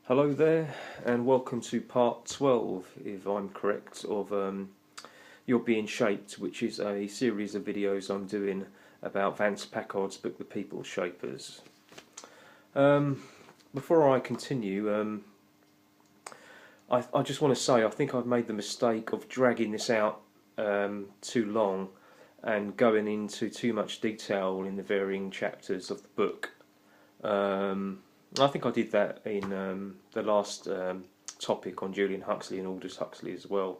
Hello there, and welcome to part 12, if I'm correct, of You're Being Shaped, which is a series of videos I'm doing about Vance Packard's book, The People Shapers. Before I continue, I just want to say I think I've made the mistake of dragging this out too long and going into too much detail in the varying chapters of the book. I think I did that in the last topic on Julian Huxley and Aldous Huxley as well,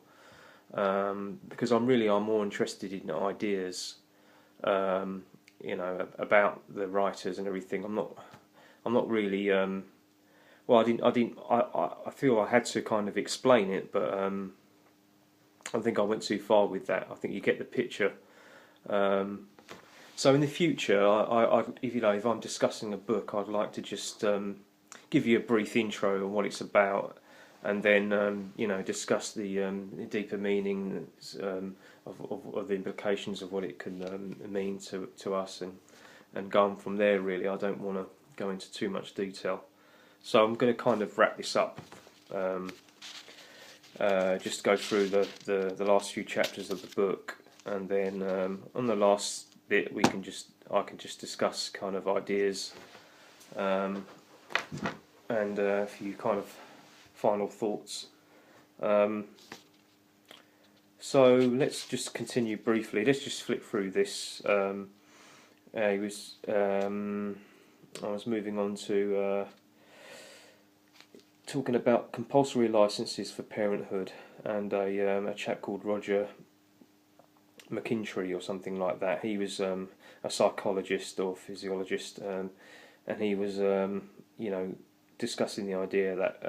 because I'm more interested in ideas, about the writers and everything. I'm not really. I feel I had to kind of explain it, but I think I went too far with that. I think you get the picture. So in the future, if I'm discussing a book, I'd like to just give you a brief intro on what it's about, and then discuss the deeper meanings of the implications of what it can mean to us, and go on from there. Really, I don't want to go into too much detail, so I'm going to kind of wrap this up. Just go through the last few chapters of the book, and then on the last bit I can just discuss kind of ideas and a few kind of final thoughts. So let's just continue briefly. Let's just flip through this. I was moving on to talking about compulsory licenses for parenthood, and a chap called Roger McKintrey or something like that. He was a psychologist or physiologist, and he was discussing the idea that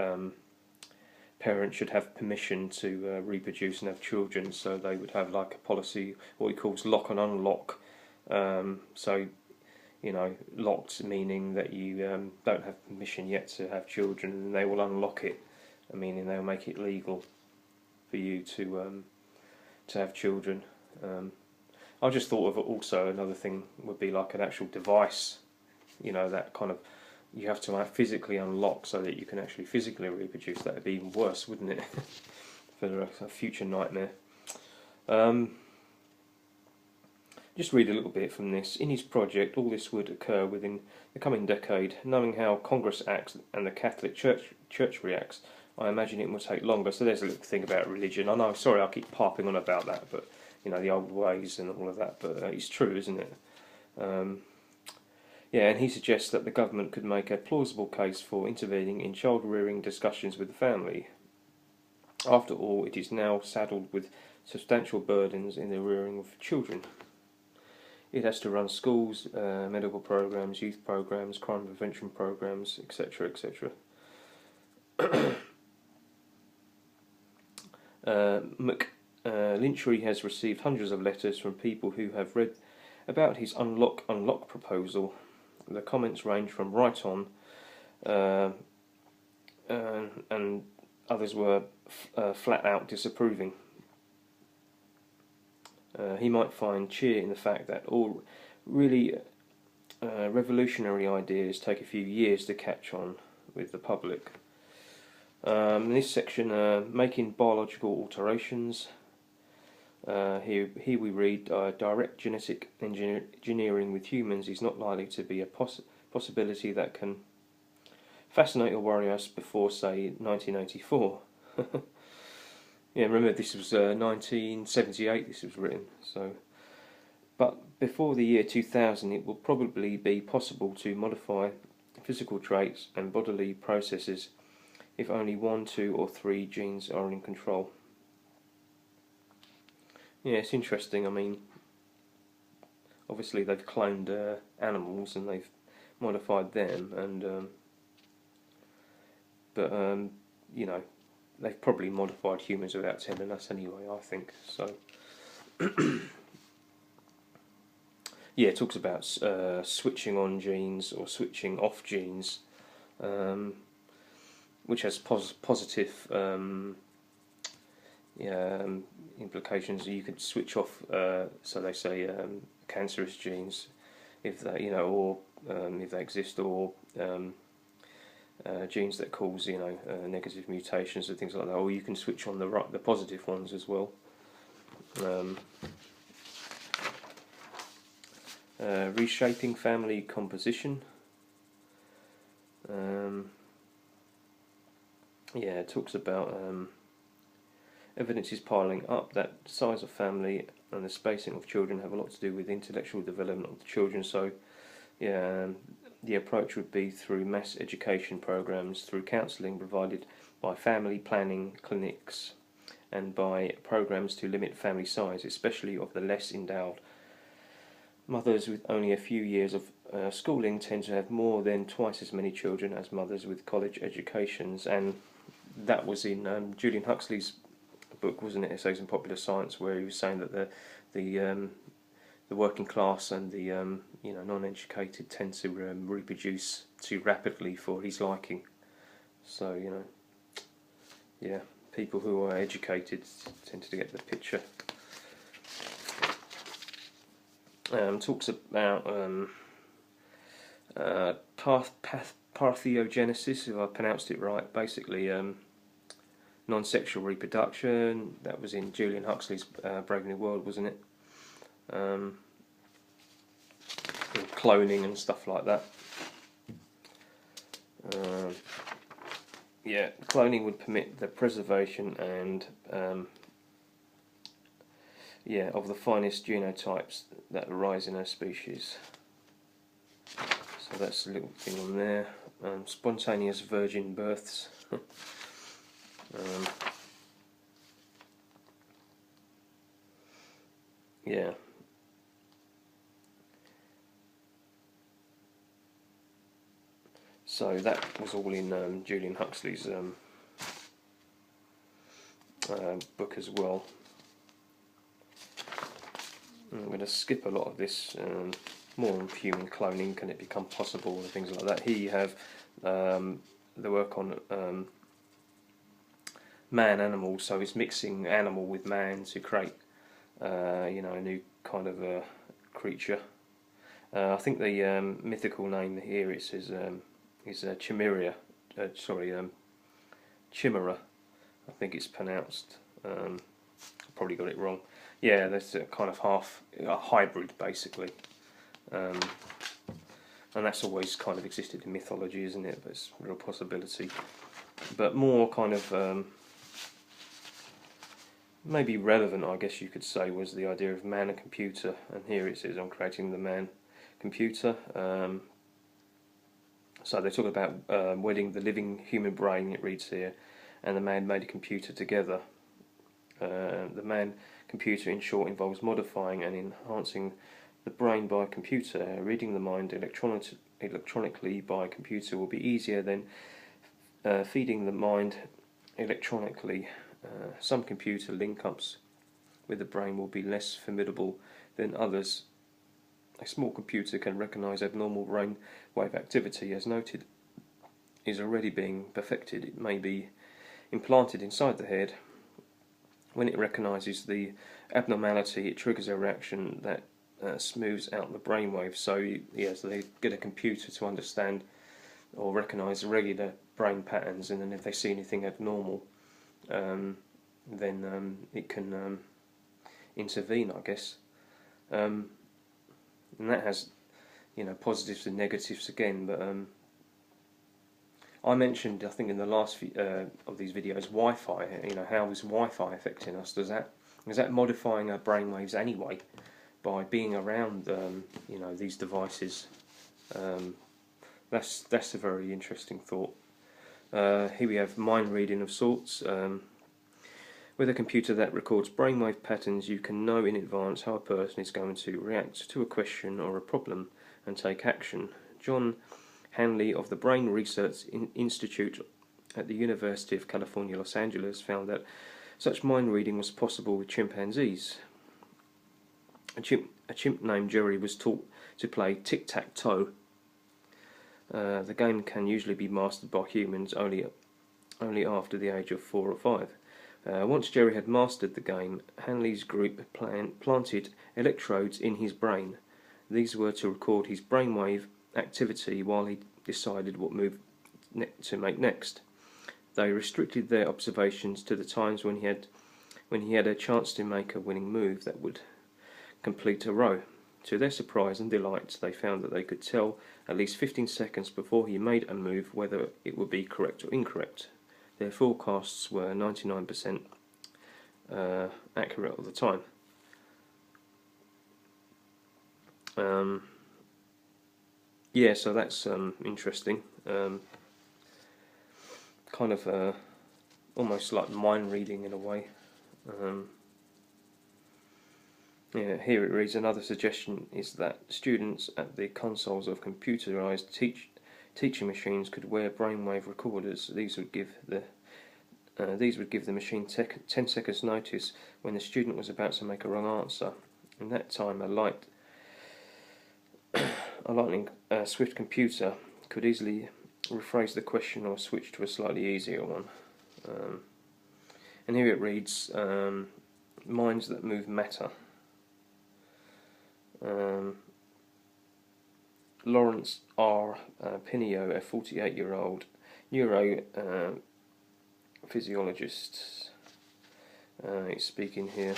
parents should have permission to reproduce and have children, so they would have like a policy, what he calls lock and unlock. Locked meaning that you don't have permission yet to have children, and they will unlock it, meaning they'll make it legal for you to have children. I just thought of also another thing would be like an actual device, that kind of you have to physically unlock so that you can actually physically reproduce. That would be even worse, wouldn't it? For a future nightmare. Just read a little bit from this. In his project, all this would occur within the coming decade. Knowing how Congress acts and the Catholic Church reacts, I imagine it will take longer. So there's a little thing about religion. I know, sorry, I keep harping on about that, but the old ways and all of that. But it's true, isn't it? And he suggests that the government could make a plausible case for intervening in child-rearing discussions with the family. After all, it is now saddled with substantial burdens in the rearing of children. It has to run schools, medical programs, youth programs, crime prevention programs, etc., etc. Lynchery has received hundreds of letters from people who have read about his unlock proposal. The comments range from right on, and others were flat out disapproving. He might find cheer in the fact that all really revolutionary ideas take a few years to catch on with the public. In this section, making biological alterations. Here we read, direct genetic engineering with humans is not likely to be a possibility that can fascinate or worry us before, say, 1984. Yeah, remember this was 1978 this was written, but before the year 2000 it will probably be possible to modify physical traits and bodily processes if only 1, 2 or 3 genes are in control. Yeah, it's interesting. I mean, obviously they've cloned animals and they've modified them, and they've probably modified humans without telling us anyway, I think. So, yeah, it talks about switching on genes or switching off genes, which has positive implications. You could switch off, so they say, cancerous genes if they, or if they exist, or genes that cause negative mutations and things like that, or you can switch on the positive ones as well. Reshaping family composition. Yeah, it talks about evidence is piling up that size of family and the spacing of children have a lot to do with intellectual development of the children. So, yeah, the approach would be through mass education programs, through counselling provided by family planning clinics, and by programs to limit family size, especially of the less endowed. Mothers with only a few years of schooling tend to have more than twice as many children as mothers with college educations, and that was in Julian Huxley's book, wasn't it? Essays in Popular Science, where he was saying that the working class and the non-educated tend to reproduce too rapidly for his liking. So yeah, people who are educated tend to get the picture. Talks about parthenogenesis, if I pronounced it right. Basically, non-sexual reproduction. That was in Julian Huxley's Brave New World, wasn't it? Cloning and stuff like that. Yeah, cloning would permit the preservation and of the finest genotypes that arise in a species. So that's a little thing on there. Spontaneous virgin births. Yeah. So that was all in Julian Huxley's book as well. I'm going to skip a lot of this, more on human cloning, can it become possible, and things like that. Here you have the work on man-animal, so it's mixing animal with man to create a new kind of creature. I think the mythical name here it says is Chimera. Chimera, I think it's pronounced. I probably got it wrong. Yeah, that's a kind of a hybrid, basically. And that's always kind of existed in mythology, isn't it? But it's a real possibility. But more kind of maybe relevant, I guess you could say, was the idea of man and computer. And here it says, I'm creating the man-computer. So they talk about wedding the living human brain, it reads here, and the man-made computer together. The man-computer, in short, involves modifying and enhancing the brain by a computer. Reading the mind electronically by a computer will be easier than feeding the mind electronically. Some computer link-ups with the brain will be less formidable than others. A small computer can recognize abnormal brain wave activity, as noted, is already being perfected. It may be implanted inside the head. When it recognizes the abnormality, it triggers a reaction that smooths out the brainwave. So they get a computer to understand or recognize regular brain patterns, and then if they see anything abnormal, then it can intervene, I guess. And that has, positives and negatives again. But I mentioned, I think in the last of these videos, Wi-Fi. How is Wi-Fi affecting us? Is that modifying our brainwaves anyway by being around these devices? That's a very interesting thought. Here we have mind reading of sorts. With a computer that records brainwave patterns, you can know in advance how a person is going to react to a question or a problem and take action. John Hanley of the Brain Research Institute at the University of California, Los Angeles, found that such mind reading was possible with chimpanzees. A chimp named Jerry was taught to play tic-tac-toe. The game can usually be mastered by humans only after the age of 4 or 5. Once Jerry had mastered the game, Hanley's group planted electrodes in his brain. These were to record his brainwave activity while he decided what move make next. They restricted their observations to the times when he had a chance to make a winning move that would complete a row. To their surprise and delight, they found that they could tell at least 15 seconds before he made a move whether it would be correct or incorrect. Their forecasts were 99% accurate all the time. Yeah, so that's interesting. Kind of almost like mind reading in a way. Yeah, here it reads, another suggestion is that students at the consoles of computerized teaching machines could wear brainwave recorders. These would give the machine 10 seconds notice when the student was about to make a wrong answer. In that time, a lightning swift computer could easily rephrase the question or switch to a slightly easier one. And here it reads, minds that move matter. Lawrence R. Pinio, a 48-year-old neurophysiologist, is speaking here.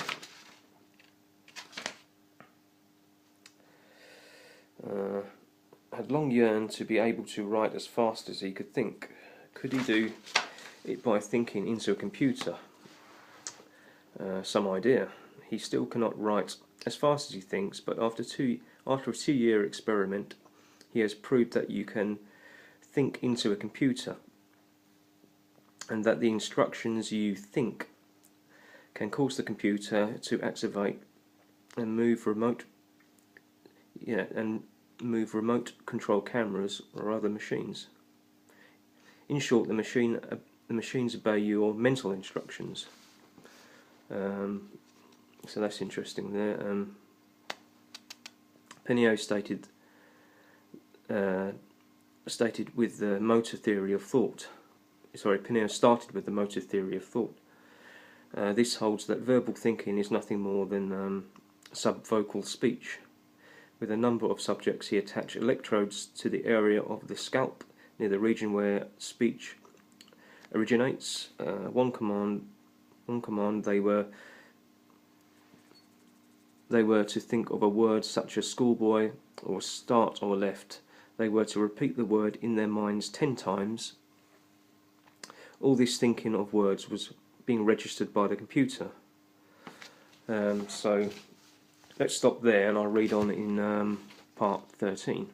Had long yearned to be able to write as fast as he could think. Could he do it by thinking into a computer? Some idea. He still cannot write as fast as he thinks, but after a 2-year experiment, he has proved that you can think into a computer, and that the instructions you think can cause the computer to activate and move remote control cameras or other machines. In short, the machines obey your mental instructions. So that's interesting there. Pinio stated with the motor theory of thought. Pinio started with the motor theory of thought. This holds that verbal thinking is nothing more than subvocal speech. With a number of subjects, he attached electrodes to the area of the scalp near the region where speech originates. One command they were to think of a word such as schoolboy or start on the left. They were to repeat the word in their minds 10 times. All this thinking of words was being registered by the computer. So let's stop there and I'll read on in part 13.